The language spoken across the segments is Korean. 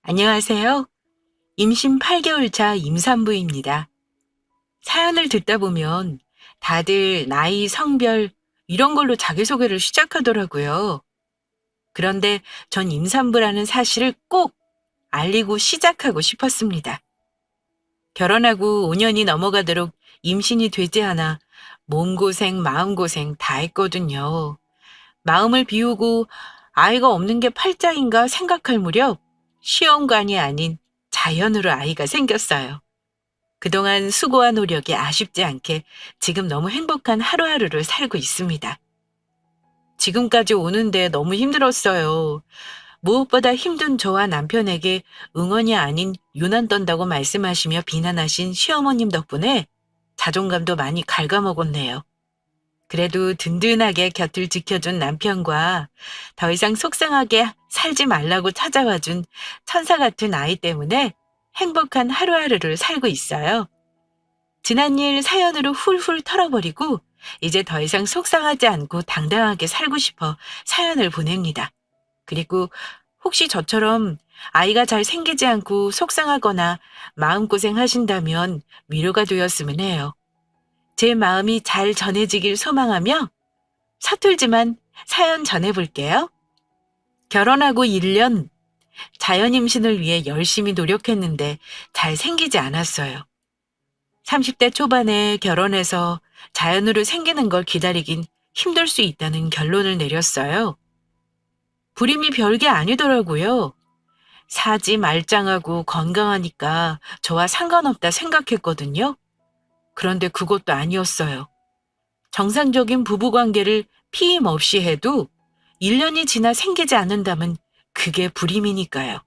안녕하세요. 임신 8개월 차 임산부입니다. 사연을 듣다 보면 다들 나이, 성별, 이런 걸로 자기소개를 시작하더라고요. 그런데 전 임산부라는 사실을 꼭 알리고 시작하고 싶었습니다. 결혼하고 5년이 넘어가도록 임신이 되지 않아 몸고생, 마음고생 다 했거든요. 마음을 비우고 아이가 없는 게 팔자인가 생각할 무렵 시험관이 아닌 자연으로 아이가 생겼어요. 그동안 수고한 노력이 아쉽지 않게 지금 너무 행복한 하루하루를 살고 있습니다. 지금까지 오는데 너무 힘들었어요. 무엇보다 힘든 저와 남편에게 응원이 아닌 유난 떤다고 말씀하시며 비난하신 시어머님 덕분에 자존감도 많이 갉아먹었네요. 그래도 든든하게 곁을 지켜준 남편과 더 이상 속상하게 살지 말라고 찾아와준 천사 같은 아이 때문에 행복한 하루하루를 살고 있어요. 지난 일 사연으로 훌훌 털어버리고 이제 더 이상 속상하지 않고 당당하게 살고 싶어 사연을 보냅니다. 그리고 혹시 저처럼 아이가 잘 생기지 않고 속상하거나 마음고생 하신다면 위로가 되었으면 해요. 제 마음이 잘 전해지길 소망하며 서툴지만 사연 전해볼게요. 결혼하고 1년 자연 임신을 위해 열심히 노력했는데 잘 생기지 않았어요. 30대 초반에 결혼해서 자연으로 생기는 걸 기다리긴 힘들 수 있다는 결론을 내렸어요. 불임이 별게 아니더라고요. 사지 말짱하고 건강하니까 저와 상관없다 생각했거든요. 그런데 그것도 아니었어요. 정상적인 부부관계를 피임 없이 해도 1년이 지나 생기지 않는다면 그게 불임이니까요.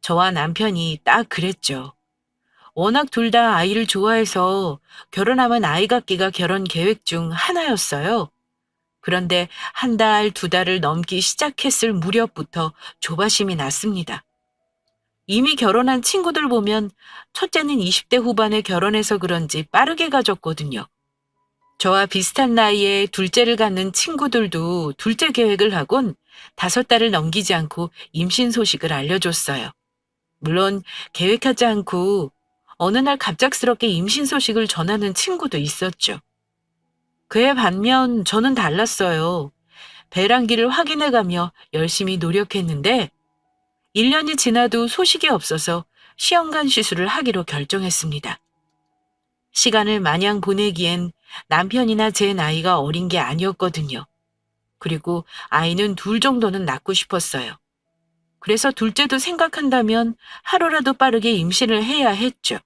저와 남편이 딱 그랬죠. 워낙 둘 다 아이를 좋아해서 결혼하면 아이 갖기가 결혼 계획 중 하나였어요. 그런데 한 달, 두 달을 넘기 시작했을 무렵부터 조바심이 났습니다. 이미 결혼한 친구들 보면 첫째는 20대 후반에 결혼해서 그런지 빠르게 가졌거든요. 저와 비슷한 나이에 둘째를 갖는 친구들도 둘째 계획을 하곤 5달을 넘기지 않고 임신 소식을 알려줬어요. 물론 계획하지 않고 어느 날 갑작스럽게 임신 소식을 전하는 친구도 있었죠. 그에 반면 저는 달랐어요. 배란기를 확인해가며 열심히 노력했는데 1년이 지나도 소식이 없어서 시험관 시술을 하기로 결정했습니다. 시간을 마냥 보내기엔 남편이나 제 나이가 어린 게 아니었거든요. 그리고 아이는 둘 정도는 낳고 싶었어요. 그래서 둘째도 생각한다면 하루라도 빠르게 임신을 해야 했죠.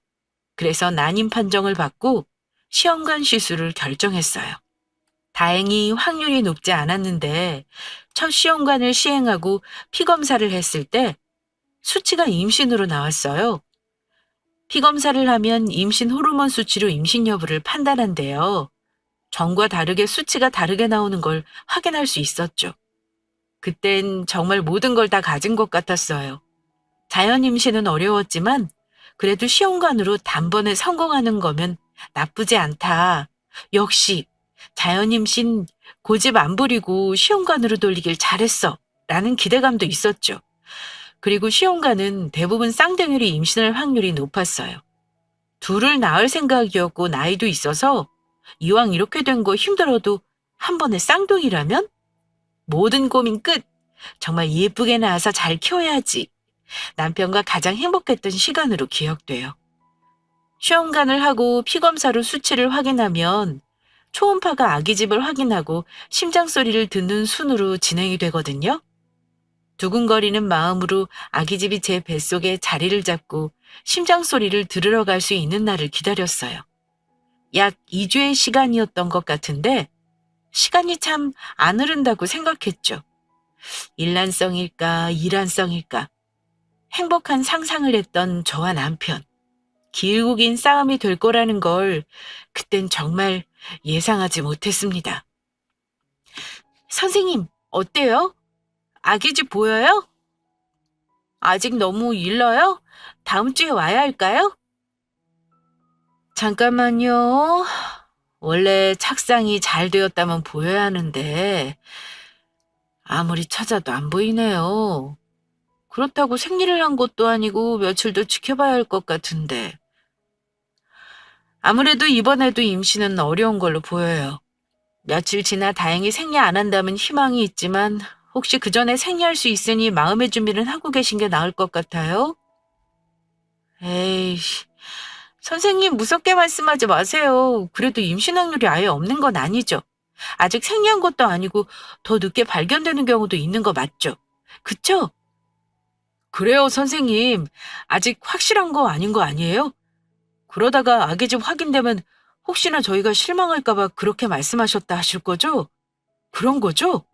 그래서 난임 판정을 받고 시험관 시술을 결정했어요. 다행히 확률이 높지 않았는데 첫 시험관을 시행하고 피검사를 했을 때 수치가 임신으로 나왔어요. 피검사를 하면 임신 호르몬 수치로 임신 여부를 판단한대요. 전과 다르게 수치가 다르게 나오는 걸 확인할 수 있었죠. 그땐 정말 모든 걸 다 가진 것 같았어요. 자연 임신은 어려웠지만 그래도 시험관으로 단번에 성공하는 거면 나쁘지 않다. 역시 자연 임신 고집 안 부리고 시험관으로 돌리길 잘했어. 라는 기대감도 있었죠. 그리고 시험관은 대부분 쌍둥이로 임신할 확률이 높았어요. 둘을 낳을 생각이었고 나이도 있어서 이왕 이렇게 된 거 힘들어도 한 번에 쌍둥이라면 모든 고민 끝. 정말 예쁘게 낳아서 잘 키워야지. 남편과 가장 행복했던 시간으로 기억돼요. 시험관을 하고 피검사로 수치를 확인하면 초음파가 아기집을 확인하고 심장 소리를 듣는 순으로 진행이 되거든요. 두근거리는 마음으로 아기집이 제 뱃속에 자리를 잡고 심장 소리를 들으러 갈 수 있는 날을 기다렸어요. 약 2주의 시간이었던 것 같은데 시간이 참 안 흐른다고 생각했죠. 일란성일까, 이란성일까. 행복한 상상을 했던 저와 남편. 길고 긴 싸움이 될 거라는 걸 그땐 정말 예상하지 못했습니다. 선생님, 어때요? 아기 집 보여요? 아직 너무 일러요? 다음 주에 와야 할까요? 잠깐만요. 원래 착상이 잘 되었다면 보여야 하는데 아무리 찾아도 안 보이네요. 그렇다고 생리를 한 것도 아니고 며칠 더 지켜봐야 할 것 같은데. 아무래도 이번에도 임신은 어려운 걸로 보여요. 며칠 지나 다행히 생리 안 한다면 희망이 있지만 혹시 그 전에 생리할 수 있으니 마음의 준비는 하고 계신 게 나을 것 같아요? 에이씨, 선생님 무섭게 말씀하지 마세요. 그래도 임신 확률이 아예 없는 건 아니죠. 아직 생리한 것도 아니고 더 늦게 발견되는 경우도 있는 거 맞죠? 그쵸? 그래요, 선생님. 아직 확실한 거 아닌 거 아니에요? 그러다가 아기 집 확인되면 혹시나 저희가 실망할까 봐 그렇게 말씀하셨다 하실 거죠? 그런 거죠?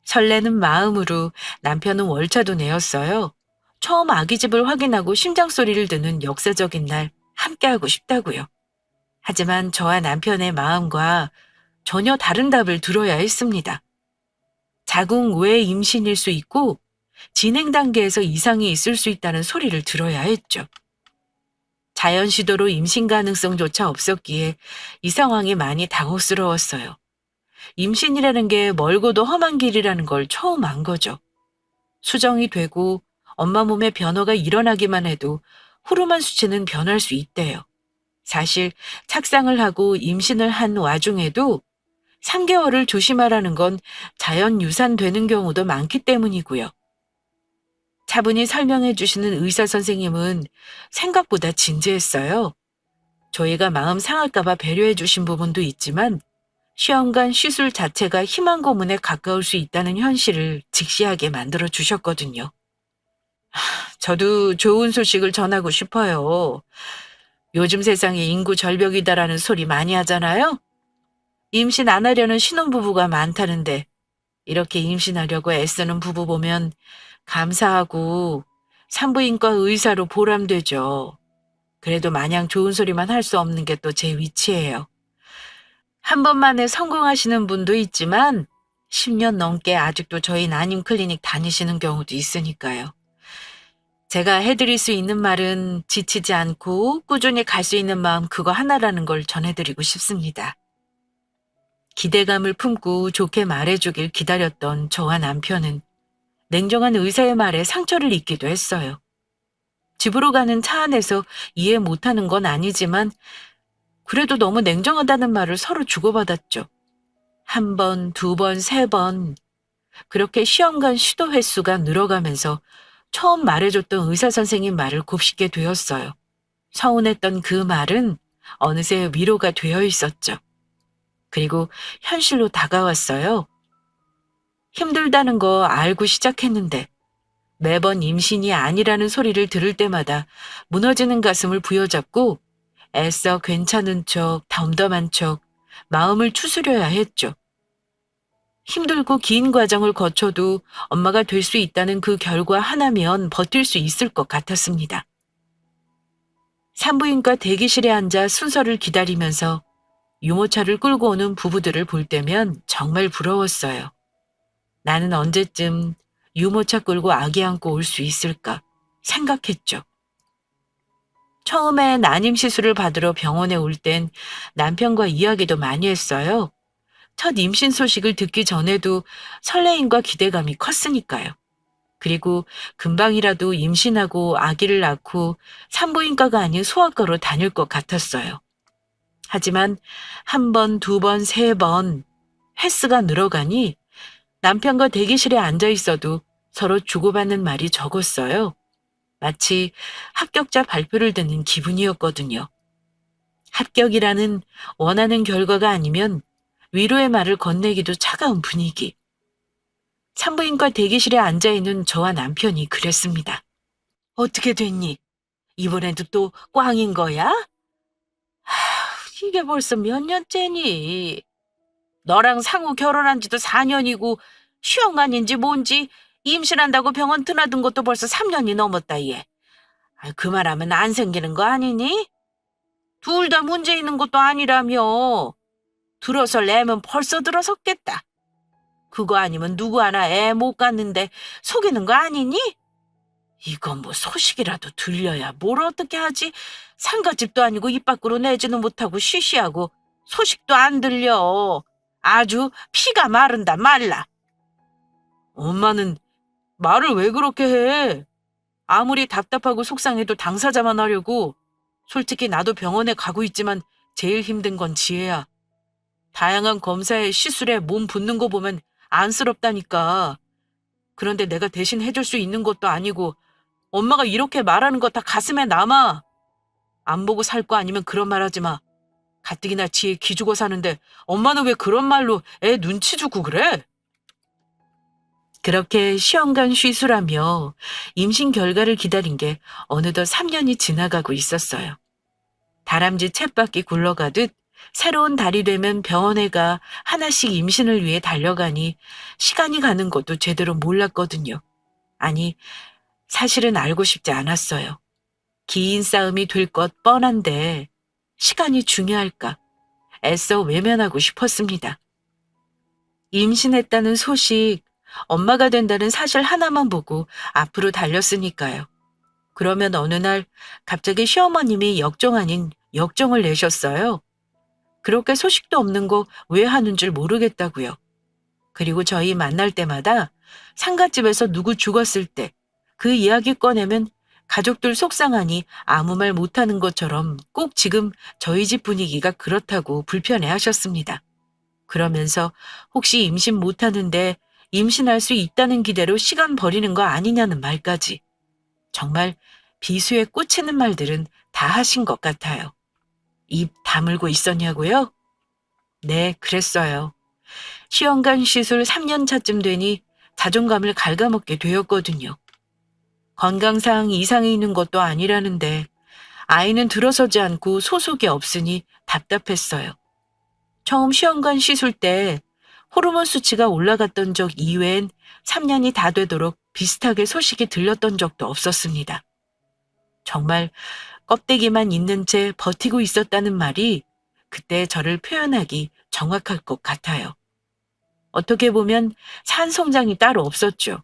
설레는 마음으로 남편은 월차도 내었어요. 처음 아기 집을 확인하고 심장 소리를 듣는 역사적인 날 함께하고 싶다고요. 하지만 저와 남편의 마음과 전혀 다른 답을 들어야 했습니다. 자궁 외 임신일 수 있고 진행 단계에서 이상이 있을 수 있다는 소리를 들어야 했죠. 자연 시도로 임신 가능성조차 없었기에 이 상황이 많이 당혹스러웠어요. 임신이라는 게 멀고도 험한 길이라는 걸 처음 안 거죠. 수정이 되고 엄마 몸에 변화가 일어나기만 해도 호르몬 수치는 변할 수 있대요. 사실 착상을 하고 임신을 한 와중에도 3개월을 조심하라는 건 자연 유산되는 경우도 많기 때문이고요. 차분히 설명해 주시는 의사 선생님은 생각보다 진지했어요. 저희가 마음 상할까봐 배려해 주신 부분도 있지만 시험관 시술 자체가 희망 고문에 가까울 수 있다는 현실을 직시하게 만들어 주셨거든요. 저도 좋은 소식을 전하고 싶어요. 요즘 세상에 인구 절벽이다라는 소리 많이 하잖아요. 임신 안 하려는 신혼부부가 많다는데 이렇게 임신하려고 애쓰는 부부 보면 감사하고 산부인과 의사로 보람되죠. 그래도 마냥 좋은 소리만 할 수 없는 게 또 제 위치예요. 한 번만에 성공하시는 분도 있지만 10년 넘게 아직도 저희 난임 클리닉 다니시는 경우도 있으니까요. 제가 해드릴 수 있는 말은 지치지 않고 꾸준히 갈 수 있는 마음 그거 하나라는 걸 전해드리고 싶습니다. 기대감을 품고 좋게 말해주길 기다렸던 저와 남편은 냉정한 의사의 말에 상처를 입기도 했어요. 집으로 가는 차 안에서 이해 못하는 건 아니지만 그래도 너무 냉정하다는 말을 서로 주고받았죠. 한 번, 두 번, 세 번 그렇게 시험관 시도 횟수가 늘어가면서 처음 말해줬던 의사 선생님 말을 곱씹게 되었어요. 서운했던 그 말은 어느새 위로가 되어 있었죠. 그리고 현실로 다가왔어요. 힘들다는 거 알고 시작했는데 매번 임신이 아니라는 소리를 들을 때마다 무너지는 가슴을 부여잡고 애써 괜찮은 척, 덤덤한 척, 마음을 추스려야 했죠. 힘들고 긴 과정을 거쳐도 엄마가 될 수 있다는 그 결과 하나면 버틸 수 있을 것 같았습니다. 산부인과 대기실에 앉아 순서를 기다리면서 유모차를 끌고 오는 부부들을 볼 때면 정말 부러웠어요. 나는 언제쯤 유모차 끌고 아기 안고 올 수 있을까 생각했죠. 처음에 난임 시술을 받으러 병원에 올 땐 남편과 이야기도 많이 했어요. 첫 임신 소식을 듣기 전에도 설레임과 기대감이 컸으니까요. 그리고 금방이라도 임신하고 아기를 낳고 산부인과가 아닌 소아과로 다닐 것 같았어요. 하지만 한 번, 두 번, 세 번 횟수가 늘어가니 남편과 대기실에 앉아 있어도 서로 주고받는 말이 적었어요. 마치 합격자 발표를 듣는 기분이었거든요. 합격이라는 원하는 결과가 아니면 위로의 말을 건네기도 차가운 분위기. 산부인과 대기실에 앉아있는 저와 남편이 그랬습니다. 어떻게 됐니? 이번에도 또 꽝인 거야? 이게 벌써 몇 년째니? 너랑 상우 결혼한 지도 4년이고 시험관인지 뭔지 임신한다고 병원 드나든 것도 벌써 3년이 넘었다 얘. 그 말하면 안 생기는 거 아니니? 둘 다 문제 있는 것도 아니라며. 들어설 애면 벌써 들어섰겠다. 그거 아니면 누구 하나 애 못 갖는데 속이는 거 아니니? 이건 뭐 소식이라도 들려야 뭘 어떻게 하지? 상가집도 아니고 입 밖으로 내지는 못하고 쉬쉬하고 소식도 안 들려. 아주 피가 마른다 말라. 엄마는 말을 왜 그렇게 해? 아무리 답답하고 속상해도 당사자만 하려고. 솔직히 나도 병원에 가고 있지만 제일 힘든 건 지혜야. 다양한 검사에 시술에 몸 붓는 거 보면 안쓰럽다니까. 그런데 내가 대신 해줄 수 있는 것도 아니고 엄마가 이렇게 말하는 거 다 가슴에 남아. 안 보고 살 거 아니면 그런 말 하지 마. 가뜩이나 지혜 기죽어 사는데 엄마는 왜 그런 말로 애 눈치 주고 그래? 그렇게 시험관 쉬수라며 임신 결과를 기다린 게 어느덧 3년이 지나가고 있었어요. 다람쥐 쳇바퀴 굴러가듯 새로운 달이 되면 병원에 가 하나씩 임신을 위해 달려가니 시간이 가는 것도 제대로 몰랐거든요. 아니, 사실은 알고 싶지 않았어요. 긴 싸움이 될 것 뻔한데 시간이 중요할까 애써 외면하고 싶었습니다. 임신했다는 소식, 엄마가 된다는 사실 하나만 보고 앞으로 달렸으니까요. 그러면 어느 날 갑자기 시어머님이 역정 아닌 역정을 내셨어요. 그렇게 소식도 없는 거 왜 하는 줄 모르겠다고요. 그리고 저희 만날 때마다 상갓집에서 누구 죽었을 때 그 이야기 꺼내면 가족들 속상하니 아무 말 못하는 것처럼 꼭 지금 저희 집 분위기가 그렇다고 불편해 하셨습니다. 그러면서 혹시 임신 못하는데 임신할 수 있다는 기대로 시간 버리는 거 아니냐는 말까지. 정말 비수에 꽂히는 말들은 다 하신 것 같아요. 입 다물고 있었냐고요? 네, 그랬어요. 시험관 시술 3년 차쯤 되니 자존감을 갉아먹게 되었거든요. 건강상 이상이 있는 것도 아니라는데 아이는 들어서지 않고 소속이 없으니 답답했어요. 처음 시험관 시술 때 호르몬 수치가 올라갔던 적 이외엔 3년이 다 되도록 비슷하게 소식이 들렸던 적도 없었습니다. 정말 껍데기만 있는 채 버티고 있었다는 말이 그때 저를 표현하기 정확할 것 같아요. 어떻게 보면 산송장이 따로 없었죠.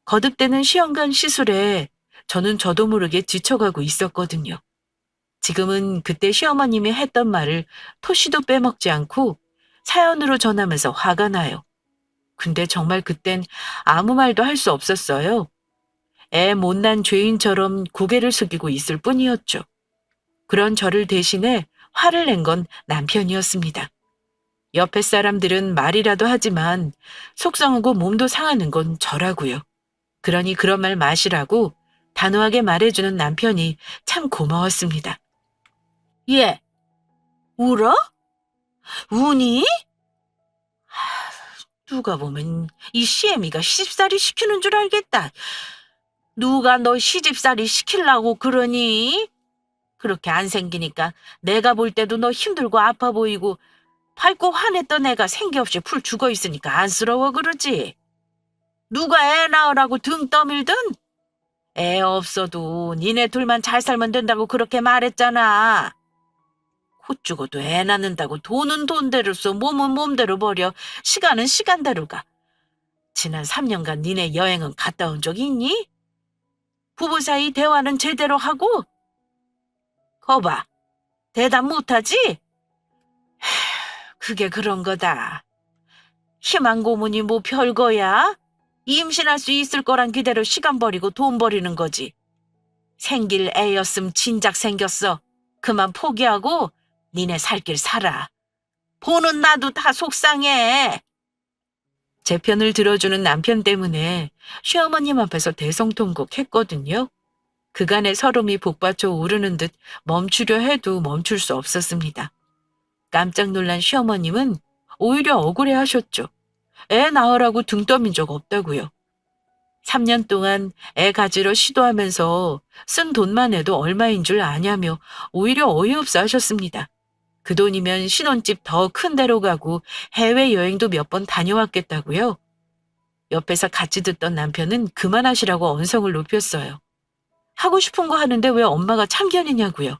거듭되는 시험관 시술에 저는 저도 모르게 지쳐가고 있었거든요. 지금은 그때 시어머님이 했던 말을 토시도 빼먹지 않고 사연으로 전하면서 화가 나요. 근데 정말 그땐 아무 말도 할 수 없었어요. 애 못난 죄인처럼 고개를 숙이고 있을 뿐이었죠. 그런 저를 대신해 화를 낸 건 남편이었습니다. 옆에 사람들은 말이라도 하지만 속상하고 몸도 상하는 건 저라고요. 그러니 그런 말 마시라고 단호하게 말해주는 남편이 참 고마웠습니다. 얘, 울어? 우니? 누가 보면 이 시애미가 시집살이 시키는 줄 알겠다. 누가 너 시집살이 시키려고 그러니? 그렇게 안 생기니까 내가 볼 때도 너 힘들고 아파 보이고 밝고 화냈던 애가 생기 없이 풀 죽어 있으니까 안쓰러워 그러지. 누가 애 낳으라고 등 떠밀든? 애 없어도 니네 둘만 잘 살면 된다고 그렇게 말했잖아. 코 죽어도 애 낳는다고 돈은 돈대로 써 몸은 몸대로 버려 시간은 시간대로 가. 지난 3년간 니네 여행은 갔다 온 적 있니? 부부 사이 대화는 제대로 하고? 거봐, 대답 못하지? 그게 그런 거다. 희망 고문이 뭐 별거야? 임신할 수 있을 거란 기대로 시간 버리고 돈 버리는 거지. 생길 애였음 진작 생겼어. 그만 포기하고 니네 살 길 살아. 보는 나도 다 속상해. 제 편을 들어주는 남편 때문에 시어머님 앞에서 대성통곡했거든요. 그간의 서름이 복받쳐 오르는 듯 멈추려 해도 멈출 수 없었습니다. 깜짝 놀란 시어머님은 오히려 억울해하셨죠. 애 낳으라고 등 떠민 적 없다고요. 3년 동안 애 가지러 시도하면서 쓴 돈만 해도 얼마인 줄 아냐며 오히려 어이없어 하셨습니다. 그 돈이면 신혼집 더 큰 데로 가고 해외여행도 몇 번 다녀왔겠다고요. 옆에서 같이 듣던 남편은 그만하시라고 언성을 높였어요. 하고 싶은 거 하는데 왜 엄마가 참견이냐고요.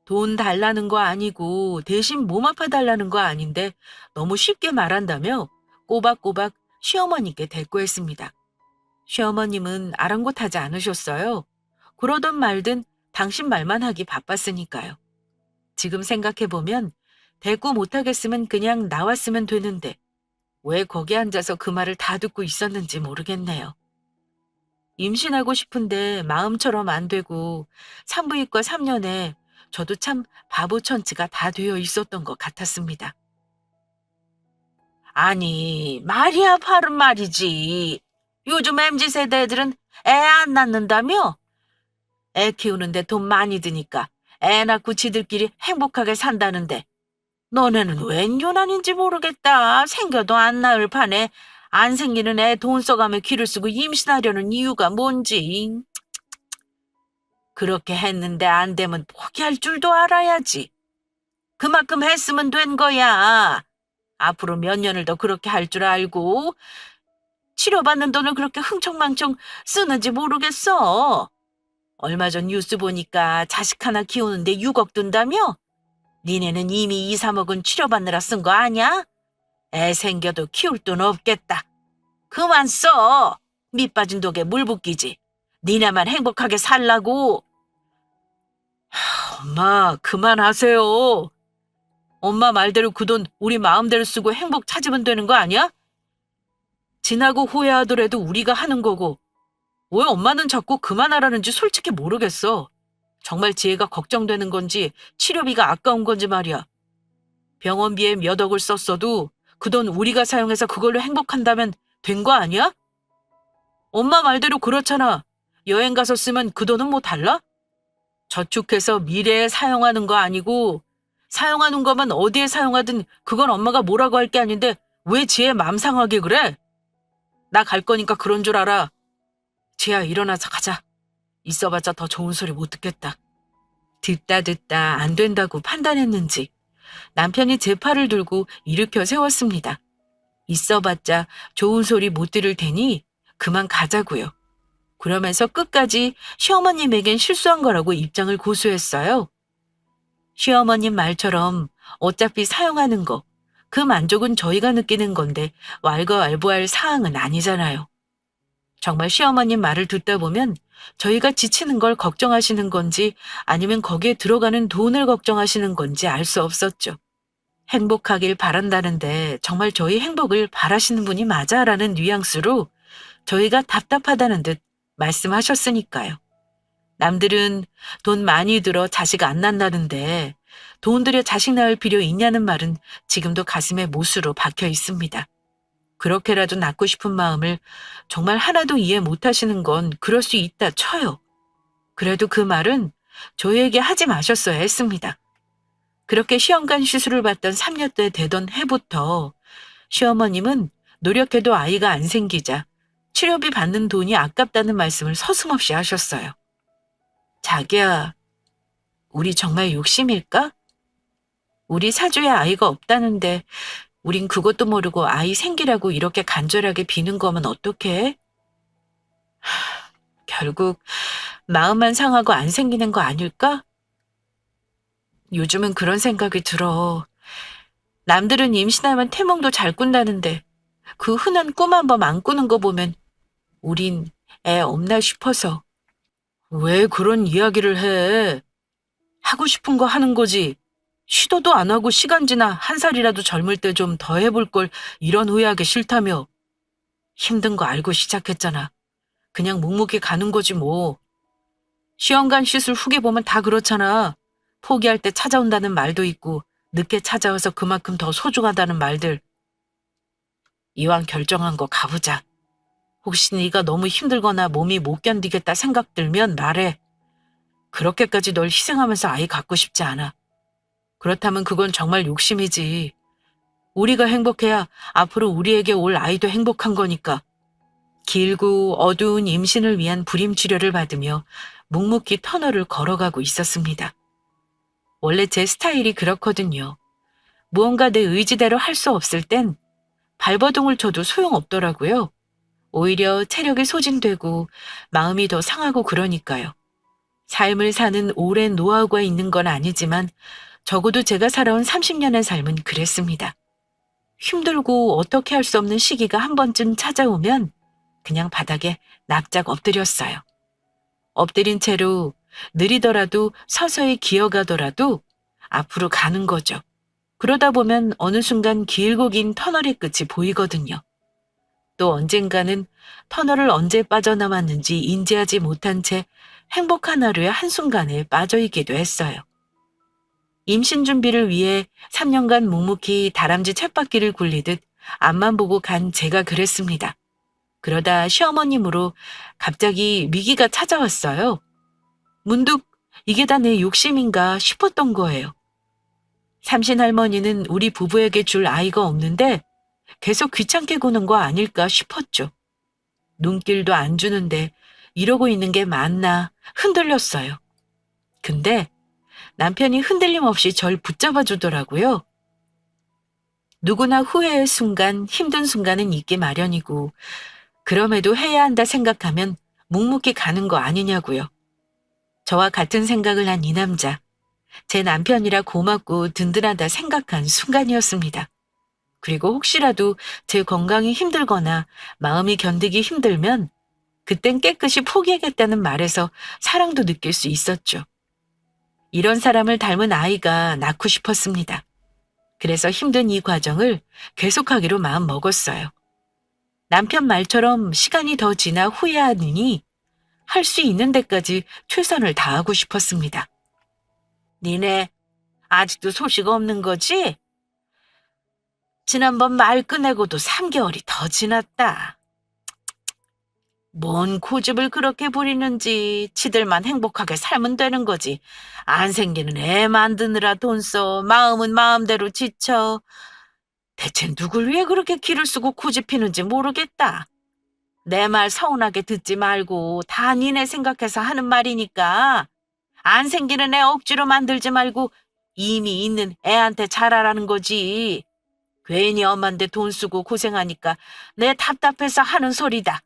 돈 달라는 거 아니고 대신 몸 아파 달라는 거 아닌데 너무 쉽게 말한다며 꼬박꼬박 시어머니께 대꾸했습니다. 시어머님은 아랑곳하지 않으셨어요. 그러던 말든 당신 말만 하기 바빴으니까요. 지금 생각해보면 대꾸 못하겠으면 그냥 나왔으면 되는데 왜 거기 앉아서 그 말을 다 듣고 있었는지 모르겠네요. 임신하고 싶은데 마음처럼 안 되고 산부인과 3년에 저도 참 바보 천지가 다 되어 있었던 것 같았습니다. 아니, 말이야 바른 말이지. 요즘 MZ 세대 애들은 애 안 낳는다며? 애 키우는데 돈 많이 드니까 애 낳고 지들끼리 행복하게 산다는데 너네는 웬 유난인지 모르겠다. 생겨도 안 낳을 판에 안 생기는 애 돈 써가며 기를 쓰고 임신하려는 이유가 뭔지. 그렇게 했는데 안 되면 포기할 줄도 알아야지. 그만큼 했으면 된 거야. 앞으로 몇 년을 더 그렇게 할 줄 알고 치료받는 돈을 그렇게 흥청망청 쓰는지 모르겠어. 얼마 전 뉴스 보니까 자식 하나 키우는데 6억 든다며? 니네는 이미 2, 3억은 치료받느라 쓴 거 아냐? 애 생겨도 키울 돈 없겠다. 그만 써. 밑 빠진 독에 물 붓기지. 니네만 행복하게 살라고. 엄마, 그만하세요. 엄마 말대로 그 돈 우리 마음대로 쓰고 행복 찾으면 되는 거 아니야? 지나고 후회하더라도 우리가 하는 거고. 왜 엄마는 자꾸 그만하라는지 솔직히 모르겠어. 정말 지혜가 걱정되는 건지 치료비가 아까운 건지 말이야. 병원비에 몇 억을 썼어도 그 돈 우리가 사용해서 그걸로 행복한다면 된 거 아니야? 엄마 말대로 그렇잖아. 여행 가서 쓰면 그 돈은 뭐 달라? 저축해서 미래에 사용하는 거 아니고 사용하는 거면 어디에 사용하든 그건 엄마가 뭐라고 할 게 아닌데 왜 지혜 맘 상하게 그래? 나 갈 거니까 그런 줄 알아. 지혜야 일어나서 가자. 있어봤자 더 좋은 소리 못 듣겠다. 듣다 안 된다고 판단했는지 남편이 제 팔을 들고 일으켜 세웠습니다. 있어봤자 좋은 소리 못 들을 테니 그만 가자고요. 그러면서 끝까지 시어머님에겐 실수한 거라고 입장을 고수했어요. 시어머님 말처럼 어차피 사용하는 거, 그 만족은 저희가 느끼는 건데 왈가왈부할 사항은 아니잖아요. 정말 시어머님 말을 듣다 보면 저희가 지치는 걸 걱정하시는 건지 아니면 거기에 들어가는 돈을 걱정하시는 건지 알 수 없었죠. 행복하길 바란다는데 정말 저희 행복을 바라시는 분이 맞아라는 뉘앙스로 저희가 답답하다는 듯 말씀하셨으니까요. 남들은 돈 많이 들어 자식 안 낳는다는데 돈 들여 자식 낳을 필요 있냐는 말은 지금도 가슴에 못으로 박혀 있습니다. 그렇게라도 낳고 싶은 마음을 정말 하나도 이해 못하시는 건 그럴 수 있다 쳐요. 그래도 그 말은 저희에게 하지 마셨어야 했습니다. 그렇게 시험관 시술을 받던 3년째 되던 해부터 시어머님은 노력해도 아이가 안 생기자 치료비 받는 돈이 아깝다는 말씀을 서슴없이 하셨어요. 자기야, 우리 정말 욕심일까? 우리 사주에 아이가 없다는데 우린 그것도 모르고 아이 생기라고 이렇게 간절하게 비는 거면 어떡해? 결국 마음만 상하고 안 생기는 거 아닐까? 요즘은 그런 생각이 들어. 남들은 임신하면 태몽도 잘 꾼다는데 그 흔한 꿈 한 번 안 꾸는 거 보면 우린 애 없나 싶어서. 왜 그런 이야기를 해? 하고 싶은 거 하는 거지. 시도도 안 하고 시간 지나 한 살이라도 젊을 때 좀 더 해볼 걸 이런 후회하기 싫다며. 힘든 거 알고 시작했잖아. 그냥 묵묵히 가는 거지 뭐. 시험관 시술 후기 보면 다 그렇잖아. 포기할 때 찾아온다는 말도 있고 늦게 찾아와서 그만큼 더 소중하다는 말들. 이왕 결정한 거 가보자. 혹시 네가 너무 힘들거나 몸이 못 견디겠다 생각 들면 말해. 그렇게까지 널 희생하면서 아이 갖고 싶지 않아. 그렇다면 그건 정말 욕심이지. 우리가 행복해야 앞으로 우리에게 올 아이도 행복한 거니까. 길고 어두운 임신을 위한 불임 치료를 받으며 묵묵히 터널을 걸어가고 있었습니다. 원래 제 스타일이 그렇거든요. 무언가 내 의지대로 할 수 없을 땐 발버둥을 쳐도 소용없더라고요. 오히려 체력이 소진되고 마음이 더 상하고 그러니까요. 삶을 사는 오랜 노하우가 있는 건 아니지만 적어도 제가 살아온 30년의 삶은 그랬습니다. 힘들고 어떻게 할 수 없는 시기가 한 번쯤 찾아오면 그냥 바닥에 납작 엎드렸어요. 엎드린 채로 느리더라도 서서히 기어가더라도 앞으로 가는 거죠. 그러다 보면 어느 순간 길고 긴 터널의 끝이 보이거든요. 또 언젠가는 터널을 언제 빠져나왔는지 인지하지 못한 채 행복한 하루의 한순간에 빠져있기도 했어요. 임신 준비를 위해 3년간 묵묵히 다람쥐 쳇바퀴를 굴리듯 앞만 보고 간 제가 그랬습니다. 그러다 시어머님으로 갑자기 위기가 찾아왔어요. 문득 이게 다 내 욕심인가 싶었던 거예요. 삼신 할머니는 우리 부부에게 줄 아이가 없는데 계속 귀찮게 구는 거 아닐까 싶었죠. 눈길도 안 주는데 이러고 있는 게 맞나 흔들렸어요. 근데 남편이 흔들림 없이 절 붙잡아 주더라고요. 누구나 후회의 순간, 힘든 순간은 있기 마련이고 그럼에도 해야 한다 생각하면 묵묵히 가는 거 아니냐고요. 저와 같은 생각을 한 이 남자, 제 남편이라 고맙고 든든하다 생각한 순간이었습니다. 그리고 혹시라도 제 건강이 힘들거나 마음이 견디기 힘들면 그땐 깨끗이 포기하겠다는 말에서 사랑도 느낄 수 있었죠. 이런 사람을 닮은 아이가 낳고 싶었습니다. 그래서 힘든 이 과정을 계속하기로 마음 먹었어요. 남편 말처럼 시간이 더 지나 후회하느니 할 수 있는 데까지 최선을 다하고 싶었습니다. 니네 아직도 소식 없는 거지? 지난번 말 꺼내고도 3개월이 더 지났다. 뭔 고집을 그렇게 부리는지 지들만 행복하게 살면 되는 거지. 안 생기는 애 만드느라 돈 써. 마음은 마음대로 지쳐. 대체 누굴 위해 그렇게 기를 쓰고 고집피는지 모르겠다. 내 말 서운하게 듣지 말고 다 니네 생각해서 하는 말이니까 안 생기는 애 억지로 만들지 말고 이미 있는 애한테 잘하라는 거지. 괜히 엄마한테 돈 쓰고 고생하니까 내 답답해서 하는 소리다.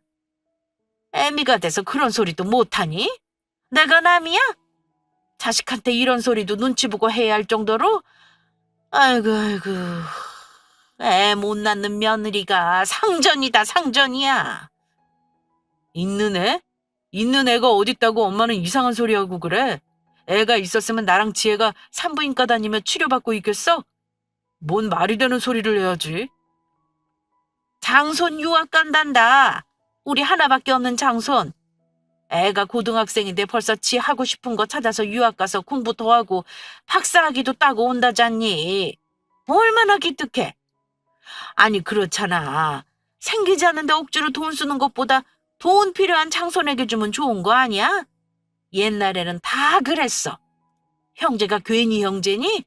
애미가 돼서 그런 소리도 못하니? 내가 남이야? 자식한테 이런 소리도 눈치 보고 해야 할 정도로? 아이고 아이고, 애 못 낳는 며느리가 상전이다 상전이야. 있는 애? 있는 애가 어딨다고 엄마는 이상한 소리하고 그래? 애가 있었으면 나랑 지혜가 산부인과 다니며 치료받고 있겠어? 뭔 말이 되는 소리를 해야지. 장손 유학 간단다. 우리 하나밖에 없는 장손. 애가 고등학생인데 벌써 지 하고 싶은 거 찾아서 유학 가서 공부 더 하고 박사학위도 따고 온다잖니. 얼마나 기특해. 아니 그렇잖아. 생기지 않는데 억지로 돈 쓰는 것보다 돈 필요한 장손에게 주면 좋은 거 아니야? 옛날에는 다 그랬어. 형제가 괜히 형제니?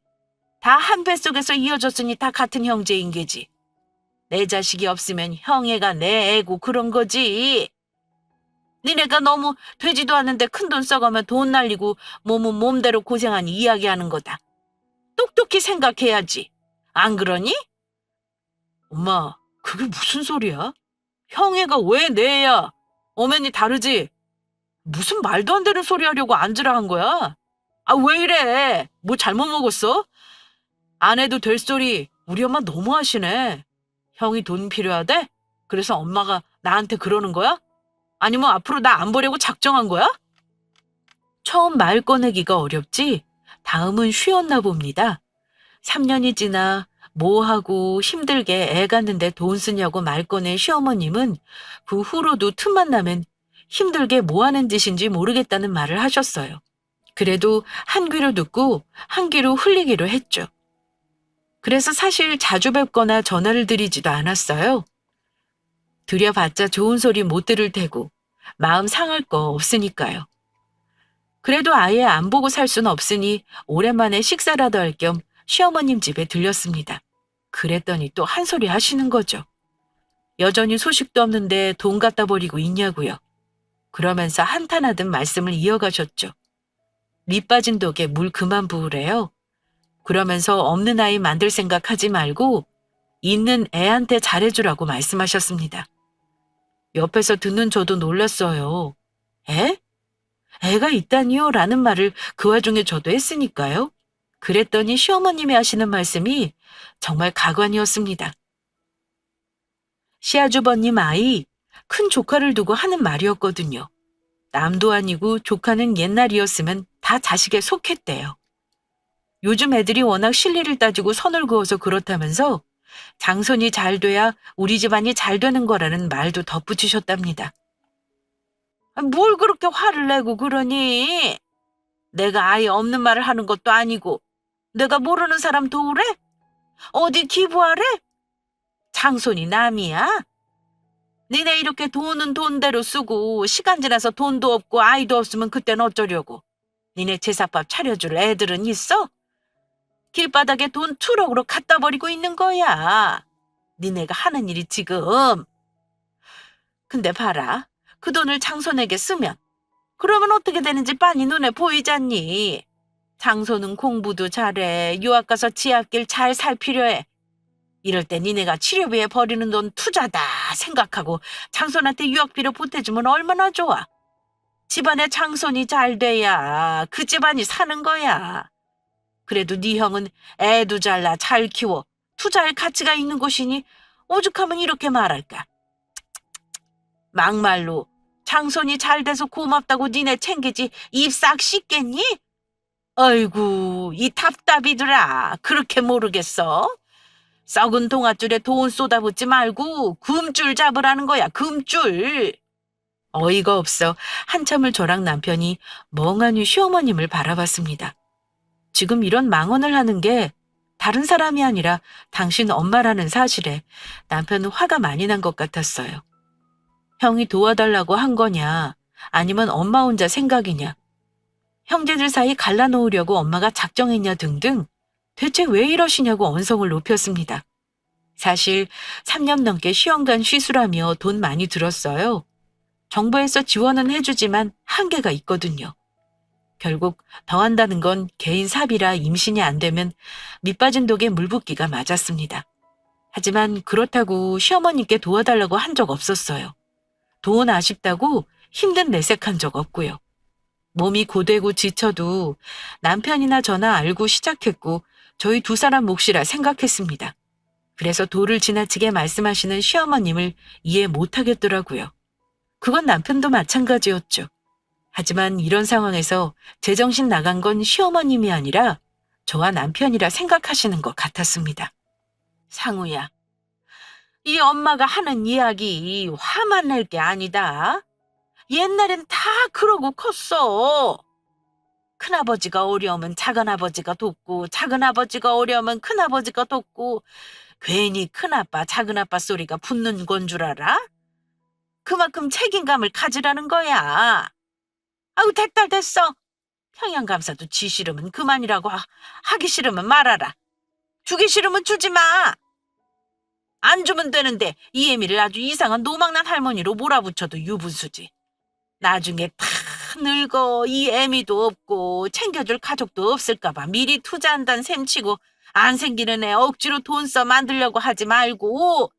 다 한 뱃속에서 이어졌으니 다 같은 형제인 게지. 내 자식이 없으면 형애가 내 애고 그런 거지. 니네가 너무 되지도 않는데 큰돈 써가며 돈 날리고 몸은 몸대로 고생하니 이야기하는 거다. 똑똑히 생각해야지. 안 그러니? 엄마, 그게 무슨 소리야? 형애가 왜 내 애야? 엄연히 다르지? 무슨 말도 안 되는 소리 하려고 앉으라 한 거야? 아, 왜 이래? 뭐 잘못 먹었어? 안 해도 될 소리 우리 엄마 너무 하시네. 형이 돈 필요하대? 그래서 엄마가 나한테 그러는 거야? 아니면 앞으로 나 안 보려고 작정한 거야? 처음 말 꺼내기가 어렵지 다음은 쉬웠나 봅니다. 3년이 지나 뭐하고 힘들게 애 갔는데 돈 쓰냐고 말 꺼낸 시어머님은 그 후로도 틈만 나면 힘들게 뭐 하는 짓인지 모르겠다는 말을 하셨어요. 그래도 한 귀로 듣고 한 귀로 흘리기로 했죠. 그래서 사실 자주 뵙거나 전화를 드리지도 않았어요. 드려봤자 좋은 소리 못 들을 테고 마음 상할 거 없으니까요. 그래도 아예 안 보고 살 순 없으니 오랜만에 식사라도 할 겸 시어머님 집에 들렸습니다. 그랬더니 또 한 소리 하시는 거죠. 여전히 소식도 없는데 돈 갖다 버리고 있냐고요. 그러면서 한탄하듯 말씀을 이어가셨죠. 밑 빠진 독에 물 그만 부으래요. 그러면서 없는 아이 만들 생각 하지 말고 있는 애한테 잘해주라고 말씀하셨습니다. 옆에서 듣는 저도 놀랐어요. 애? 애가 있다니요? 라는 말을 그 와중에 저도 했으니까요. 그랬더니 시어머님이 하시는 말씀이 정말 가관이었습니다. 시아주버님 아이, 큰 조카를 두고 하는 말이었거든요. 남도 아니고 조카는 옛날이었으면 다 자식에 속했대요. 요즘 애들이 워낙 실리를 따지고 선을 그어서 그렇다면서 장손이 잘 돼야 우리 집안이 잘 되는 거라는 말도 덧붙이셨답니다. 뭘 그렇게 화를 내고 그러니? 내가 아예 없는 말을 하는 것도 아니고 내가 모르는 사람 도우래? 어디 기부하래? 장손이 남이야? 니네 이렇게 돈은 돈대로 쓰고 시간 지나서 돈도 없고 아이도 없으면 그땐 어쩌려고? 니네 제사밥 차려줄 애들은 있어? 길바닥에 돈 투럭으로 갖다 버리고 있는 거야. 니네가 하는 일이 지금. 근데 봐라. 그 돈을 장손에게 쓰면 그러면 어떻게 되는지 빤히 눈에 보이잖니. 장손은 공부도 잘해. 유학 가서 지하길 잘 살피려 해. 이럴 때 니네가 치료비에 버리는 돈 투자다 생각하고 장손한테 유학비를 보태주면 얼마나 좋아. 집안에 장손이 잘 돼야 그 집안이 사는 거야. 그래도 네 형은 애도 잘나 잘 키워 투자할 가치가 있는 곳이니 오죽하면 이렇게 말할까. 막말로 장손이 잘 돼서 고맙다고 니네 챙기지 입 싹 씻겠니? 아이고 이 답답이들아 그렇게 모르겠어? 썩은 동아줄에 돈 쏟아붓지 말고 금줄 잡으라는 거야 금줄. 어이가 없어 한참을 저랑 남편이 멍하니 시어머님을 바라봤습니다. 지금 이런 망언을 하는 게 다른 사람이 아니라 당신 엄마라는 사실에 남편은 화가 많이 난 것 같았어요. 형이 도와달라고 한 거냐 아니면 엄마 혼자 생각이냐 형제들 사이 갈라놓으려고 엄마가 작정했냐 등등 대체 왜 이러시냐고 언성을 높였습니다. 사실 3년 넘게 시험관 쉬수라며 돈 많이 들었어요. 정부에서 지원은 해주지만 한계가 있거든요. 결국 더 한다는 건 개인 사비라 임신이 안 되면 밑빠진 독에 물 붓기가 맞았습니다. 하지만 그렇다고 시어머님께 도와달라고 한 적 없었어요. 돈 아쉽다고 힘든 내색한 적 없고요. 몸이 고되고 지쳐도 남편이나 저나 알고 시작했고 저희 두 사람 몫이라 생각했습니다. 그래서 도를 지나치게 말씀하시는 시어머님을 이해 못하겠더라고요. 그건 남편도 마찬가지였죠. 하지만 이런 상황에서 제정신 나간 건 시어머님이 아니라 저와 남편이라 생각하시는 것 같았습니다. 상우야, 이 엄마가 하는 이야기 화만 낼 게 아니다. 옛날엔 다 그러고 컸어. 큰아버지가 어려우면 작은아버지가 돕고 작은아버지가 어려우면 큰아버지가 돕고 괜히 큰아빠 작은아빠 소리가 붙는 건 줄 알아? 그만큼 책임감을 가지라는 거야. 아우 됐다 됐어. 평양감사도 지 싫으면 그만이라고 하기 싫으면 말아라. 주기 싫으면 주지 마. 안 주면 되는데 이 애미를 아주 이상한 노망난 할머니로 몰아붙여도 유분수지. 나중에 다 늙어 이 애미도 없고 챙겨줄 가족도 없을까봐 미리 투자한다는 셈치고 안 생기는 애 억지로 돈 써 만들려고 하지 말고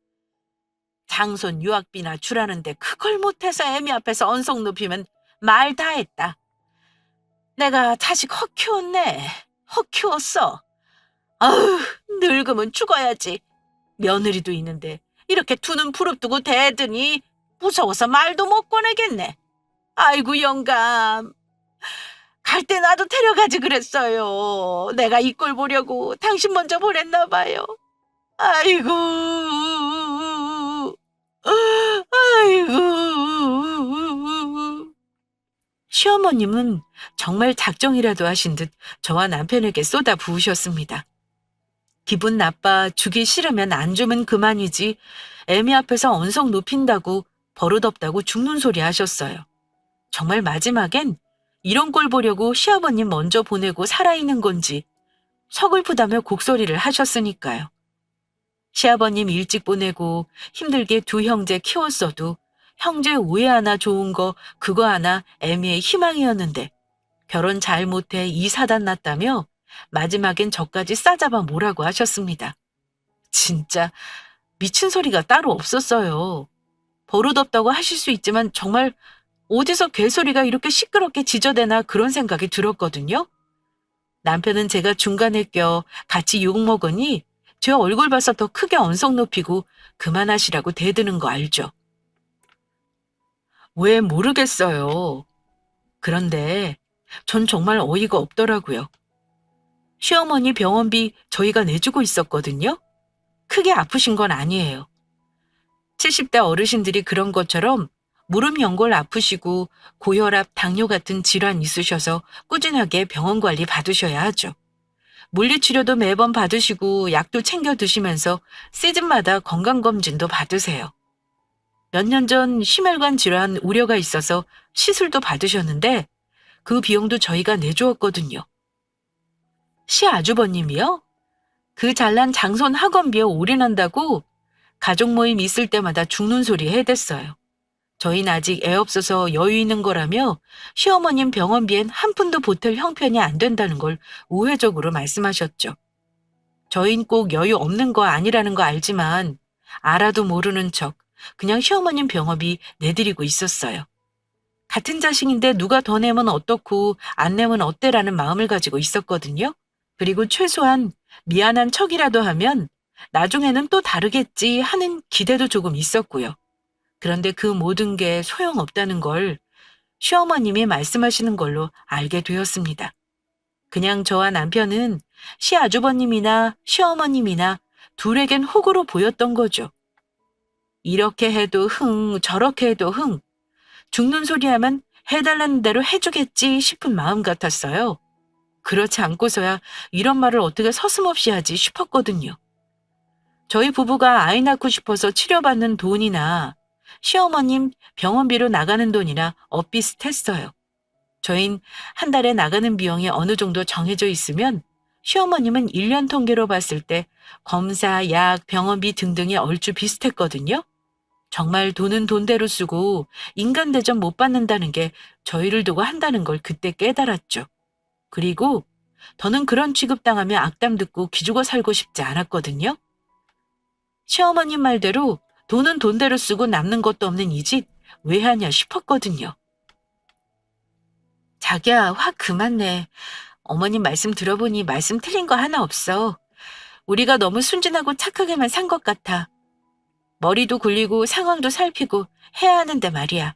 장손 유학비나 주라는데 그걸 못해서 애미 앞에서 언성 높이면 말 다 했다. 내가 자식 헛 키웠네. 헛 키웠어. 아우 늙으면 죽어야지. 며느리도 있는데 이렇게 두 눈 부릅뜨고 대더니 무서워서 말도 못 꺼내겠네. 아이고 영감. 갈 때 나도 데려가지 그랬어요. 내가 이 꼴 보려고 당신 먼저 보냈나 봐요. 아이고. 아이고. 시어머님은 정말 작정이라도 하신 듯 저와 남편에게 쏟아 부으셨습니다. 기분 나빠 주기 싫으면 안 주면 그만이지 애미 앞에서 언성 높인다고 버릇없다고 죽는 소리 하셨어요. 정말 마지막엔 이런 꼴 보려고 시아버님 먼저 보내고 살아있는 건지 서글프다며 곡소리를 하셨으니까요. 시아버님 일찍 보내고 힘들게 두 형제 키웠어도 형제 오해 하나 좋은 거 그거 하나 애미의 희망이었는데 결혼 잘 못해 이 사단 났다며 마지막엔 저까지 싸잡아 뭐라고 하셨습니다. 진짜 미친 소리가 따로 없었어요. 버릇없다고 하실 수 있지만 정말 어디서 개소리가 이렇게 시끄럽게 지저대나 그런 생각이 들었거든요. 남편은 제가 중간에 껴 같이 욕먹으니 제 얼굴 봐서 더 크게 언성 높이고 그만하시라고 대드는 거 알죠? 왜 모르겠어요. 그런데 전 정말 어이가 없더라고요. 시어머니 병원비 저희가 내주고 있었거든요. 크게 아프신 건 아니에요. 70대 어르신들이 그런 것처럼 무릎 연골 아프시고 고혈압, 당뇨 같은 질환 있으셔서 꾸준하게 병원 관리 받으셔야 하죠. 물리치료도 매번 받으시고 약도 챙겨 드시면서 시즌마다 건강검진도 받으세요. 몇 년 전 심혈관 질환 우려가 있어서 시술도 받으셨는데 그 비용도 저희가 내주었거든요. 시아주버님이요? 그 잘난 장손 학원비에 올인한다고 가족 모임 있을 때마다 죽는 소리 해댔어요. 저희는 아직 애 없어서 여유 있는 거라며 시어머님 병원비엔 한 푼도 보탤 형편이 안 된다는 걸 우회적으로 말씀하셨죠. 저희는 꼭 여유 없는 거 아니라는 거 알지만 알아도 모르는 척 그냥 시어머님 병원비 내드리고 있었어요. 같은 자식인데 누가 더 내면 어떻고 안 내면 어때라는 마음을 가지고 있었거든요. 그리고 최소한 미안한 척이라도 하면 나중에는 또 다르겠지 하는 기대도 조금 있었고요. 그런데 그 모든 게 소용없다는 걸 시어머님이 말씀하시는 걸로 알게 되었습니다. 그냥 저와 남편은 시아주버님이나 시어머님이나 둘에겐 호구로 보였던 거죠. 이렇게 해도 흥, 저렇게 해도 흥, 죽는 소리 하면 해달라는 대로 해주겠지 싶은 마음 같았어요. 그렇지 않고서야 이런 말을 어떻게 서슴없이 하지 싶었거든요. 저희 부부가 아이 낳고 싶어서 치료받는 돈이나 시어머님 병원비로 나가는 돈이나 엇비슷했어요. 저흰 한 달에 나가는 비용이 어느 정도 정해져 있으면 시어머님은 1년 통계로 봤을 때 검사, 약, 병원비 등등이 얼추 비슷했거든요. 정말 돈은 돈대로 쓰고 인간 대접 못 받는다는 게 저희를 두고 한다는 걸 그때 깨달았죠. 그리고 더는 그런 취급당하며 악담 듣고 기죽어 살고 싶지 않았거든요. 시어머님 말대로 돈은 돈대로 쓰고 남는 것도 없는 이 집 왜 하냐 싶었거든요. 자기야, 화 그만 내. 어머님 말씀 들어보니 말씀 틀린 거 하나 없어. 우리가 너무 순진하고 착하게만 산 것 같아. 머리도 굴리고 상황도 살피고 해야 하는데 말이야.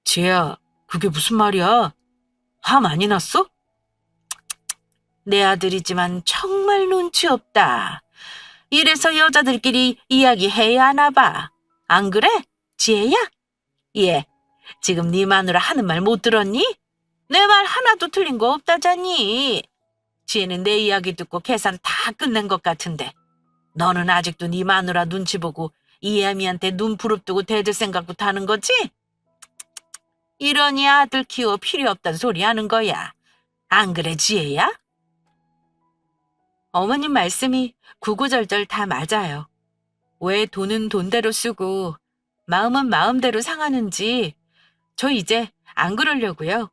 지혜야, 그게 무슨 말이야? 화 많이 났어? 내 아들이지만 정말 눈치 없다. 이래서 여자들끼리 이야기해야 하나 봐. 안 그래? 지혜야? 예, 지금 네 마누라 하는 말 못 들었니? 내 말 하나도 틀린 거 없다잖니. 지혜는 내 이야기 듣고 계산 다 끝낸 것 같은데 너는 아직도 네 마누라 눈치 보고 이애미한테 눈 부릅뜨고 대들 생각부터 하는 거지? 이러니 아들 키워 필요 없단 소리 하는 거야. 안 그래, 지혜야? 어머님 말씀이 구구절절 다 맞아요. 왜 돈은 돈대로 쓰고 마음은 마음대로 상하는지 저 이제 안 그러려고요.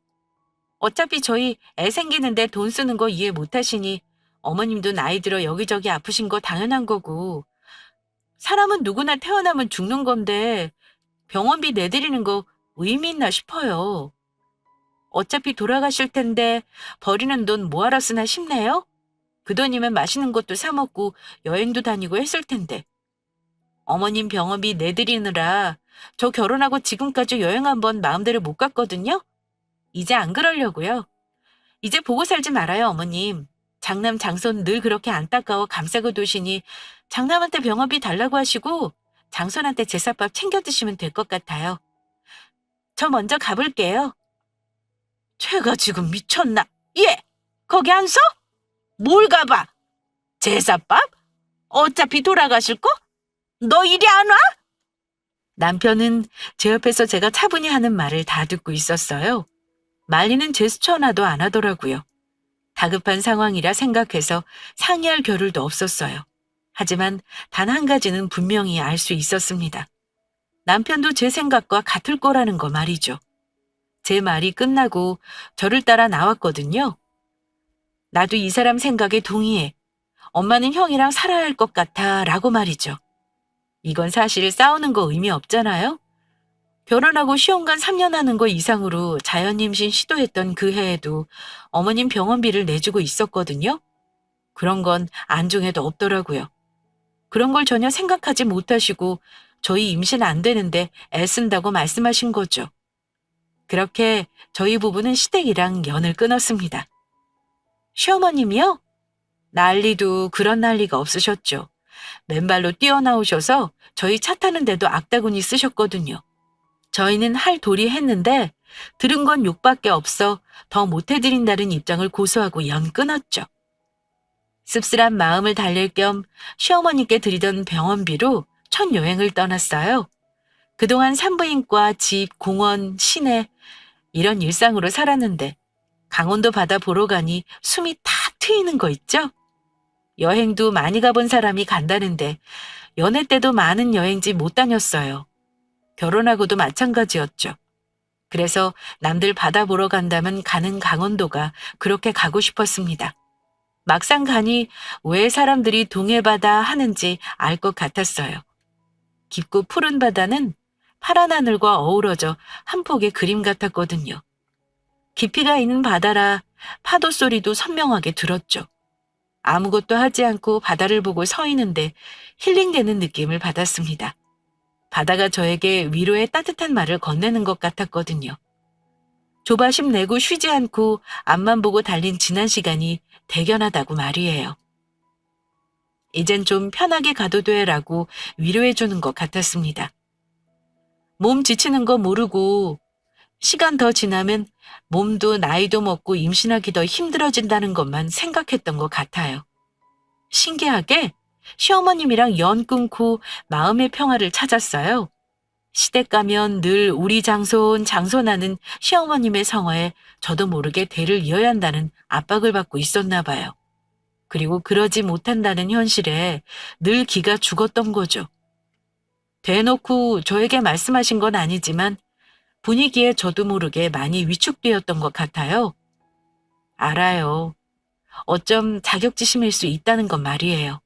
어차피 저희 애 생기는데 돈 쓰는 거 이해 못 하시니 어머님도 나이 들어 여기저기 아프신 거 당연한 거고 사람은 누구나 태어나면 죽는 건데 병원비 내드리는 거 의미 있나 싶어요. 어차피 돌아가실 텐데 버리는 돈 뭐하러 쓰나 싶네요. 그 돈이면 맛있는 것도 사 먹고 여행도 다니고 했을 텐데. 어머님 병원비 내드리느라 저 결혼하고 지금까지 여행 한번 마음대로 못 갔거든요. 이제 안 그러려고요. 이제 보고 살지 말아요, 어머님. 장남 장손 늘 그렇게 안타까워 감싸고 두시니 장남한테 병원비 달라고 하시고 장손한테 제사밥 챙겨 드시면 될 것 같아요. 저 먼저 가볼게요. 쟤가 지금 미쳤나? 예, 거기 안 서? 뭘 가봐? 제사밥? 어차피 돌아가실 거? 너 이리 안 와? 남편은 제 옆에서 제가 차분히 하는 말을 다 듣고 있었어요. 말리는 제스처 하나도 안 하더라고요. 다급한 상황이라 생각해서 상의할 겨를도 없었어요. 하지만 단 한 가지는 분명히 알 수 있었습니다. 남편도 제 생각과 같을 거라는 거 말이죠. 제 말이 끝나고 저를 따라 나왔거든요. 나도 이 사람 생각에 동의해. 엄마는 형이랑 살아야 할 것 같아 라고 말이죠. 이건 사실 싸우는 거 의미 없잖아요. 결혼하고 시험관 3년 하는 거 이상으로 자연임신 시도했던 그 해에도 어머님 병원비를 내주고 있었거든요. 그런 건 안중에도 없더라고요. 그런 걸 전혀 생각하지 못하시고 저희 임신 안 되는데 애쓴다고 말씀하신 거죠. 그렇게 저희 부부는 시댁이랑 연을 끊었습니다. 시어머님이요? 난리도 그런 난리가 없으셨죠. 맨발로 뛰어나오셔서 저희 차 타는데도 악다구니 쓰셨거든요. 저희는 할 도리 했는데 들은 건 욕밖에 없어 더 못해드린다는 입장을 고수하고 연 끊었죠. 씁쓸한 마음을 달랠 겸 시어머니께 드리던 병원비로 첫 여행을 떠났어요. 그동안 산부인과, 집, 공원, 시내 이런 일상으로 살았는데 강원도 바다 보러 가니 숨이 탁 트이는 거 있죠? 여행도 많이 가본 사람이 간다는데 연애 때도 많은 여행지 못 다녔어요. 결혼하고도 마찬가지였죠. 그래서 남들 바다 보러 간다면 가는 강원도가 그렇게 가고 싶었습니다. 막상 가니 왜 사람들이 동해바다 하는지 알 것 같았어요. 깊고 푸른 바다는 파란 하늘과 어우러져 한 폭의 그림 같았거든요. 깊이가 있는 바다라 파도 소리도 선명하게 들었죠. 아무것도 하지 않고 바다를 보고 서 있는데 힐링되는 느낌을 받았습니다. 바다가 저에게 위로의 따뜻한 말을 건네는 것 같았거든요. 조바심 내고 쉬지 않고 앞만 보고 달린 지난 시간이 대견하다고 말이에요. 이젠 좀 편하게 가도 돼라고 위로해주는 것 같았습니다. 몸 지치는 거 모르고 시간 더 지나면 몸도 나이도 먹고 임신하기 더 힘들어진다는 것만 생각했던 것 같아요. 신기하게 시어머님이랑 연 끊고 마음의 평화를 찾았어요. 시댁 가면 늘 우리 장손하는 시어머님의 성화에 저도 모르게 대를 이어야 한다는 압박을 받고 있었나 봐요. 그리고 그러지 못한다는 현실에 늘 기가 죽었던 거죠. 대놓고 저에게 말씀하신 건 아니지만 분위기에 저도 모르게 많이 위축되었던 것 같아요. 알아요. 어쩜 자격지심일 수 있다는 건 말이에요.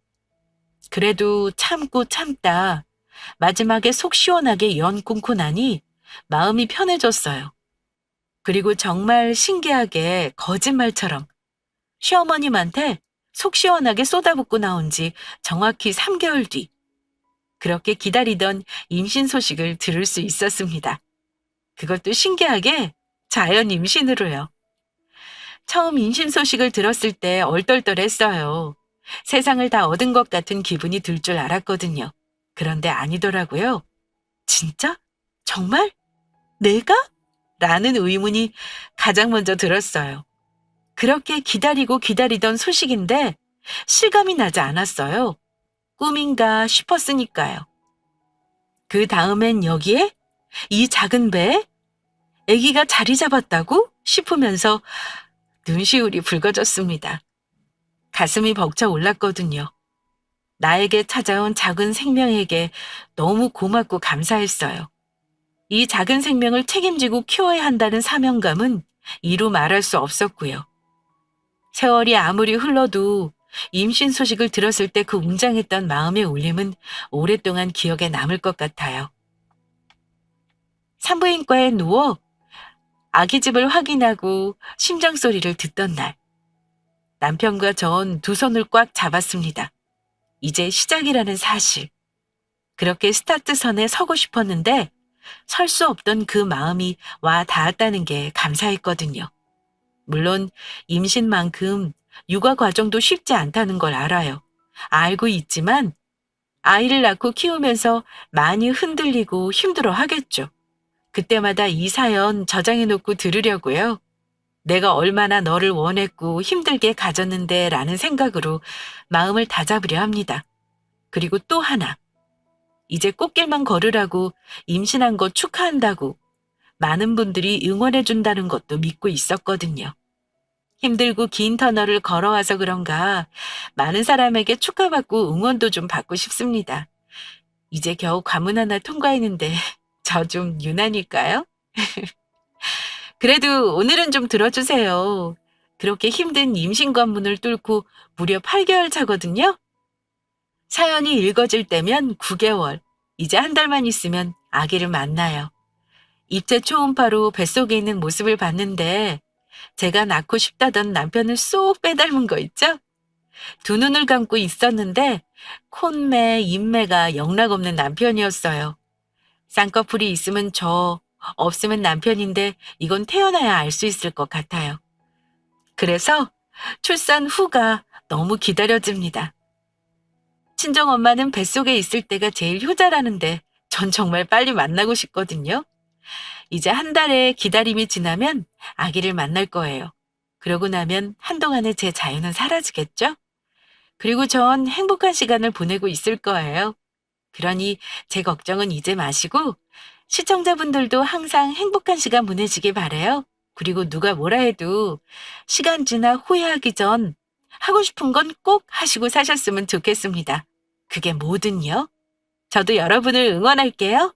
그래도 참고 참다 마지막에 속 시원하게 연 끊고 나니 마음이 편해졌어요. 그리고 정말 신기하게 거짓말처럼 시어머님한테 속 시원하게 쏟아붓고 나온 지 정확히 3개월 뒤 그렇게 기다리던 임신 소식을 들을 수 있었습니다. 그것도 신기하게 자연 임신으로요. 처음 임신 소식을 들었을 때 얼떨떨했어요. 세상을 다 얻은 것 같은 기분이 들 줄 알았거든요. 그런데 아니더라고요. 진짜? 정말? 내가? 라는 의문이 가장 먼저 들었어요. 그렇게 기다리고 기다리던 소식인데 실감이 나지 않았어요. 꿈인가 싶었으니까요. 그 다음엔 여기에? 이 작은 배에? 아기가 자리 잡았다고? 싶으면서 눈시울이 붉어졌습니다. 가슴이 벅차 올랐거든요. 나에게 찾아온 작은 생명에게 너무 고맙고 감사했어요. 이 작은 생명을 책임지고 키워야 한다는 사명감은 이루 말할 수 없었고요. 세월이 아무리 흘러도 임신 소식을 들었을 때 그 웅장했던 마음의 울림은 오랫동안 기억에 남을 것 같아요. 산부인과에 누워 아기집을 확인하고 심장 소리를 듣던 날, 남편과 전 두 손을 꽉 잡았습니다. 이제 시작이라는 사실. 그렇게 스타트선에 서고 싶었는데 설 수 없던 그 마음이 와 닿았다는 게 감사했거든요. 물론 임신만큼 육아 과정도 쉽지 않다는 걸 알아요. 알고 있지만 아이를 낳고 키우면서 많이 흔들리고 힘들어 하겠죠. 그때마다 이 사연 저장해 놓고 들으려고요. 내가 얼마나 너를 원했고 힘들게 가졌는데 라는 생각으로 마음을 다잡으려 합니다. 그리고 또 하나. 이제 꽃길만 걸으라고 임신한 거 축하한다고 많은 분들이 응원해 준다는 것도 믿고 있었거든요. 힘들고 긴 터널을 걸어와서 그런가 많은 사람에게 축하받고 응원도 좀 받고 싶습니다. 이제 겨우 관문 하나 통과했는데 저 좀 유난일까요? 그래도 오늘은 좀 들어주세요. 그렇게 힘든 임신 관문을 뚫고 무려 8개월 차거든요. 사연이 읽어질 때면 9개월, 이제 한 달만 있으면 아기를 만나요. 입체 초음파로 뱃속에 있는 모습을 봤는데 제가 낳고 싶다던 남편을 쏙 빼닮은 거 있죠? 두 눈을 감고 있었는데 콧매, 입매가 영락없는 남편이었어요. 쌍꺼풀이 있으면 저, 없으면 남편인데 이건 태어나야 알 수 있을 것 같아요. 그래서 출산 후가 너무 기다려집니다. 친정엄마는 뱃속에 있을 때가 제일 효자라는데 전 정말 빨리 만나고 싶거든요. 이제 한 달의 기다림이 지나면 아기를 만날 거예요. 그러고 나면 한동안의 제 자유는 사라지겠죠? 그리고 전 행복한 시간을 보내고 있을 거예요. 그러니 제 걱정은 이제 마시고 시청자분들도 항상 행복한 시간 보내시길 바래요. 그리고 누가 뭐라 해도 시간 지나 후회하기 전 하고 싶은 건 꼭 하시고 사셨으면 좋겠습니다. 그게 뭐든요. 저도 여러분을 응원할게요.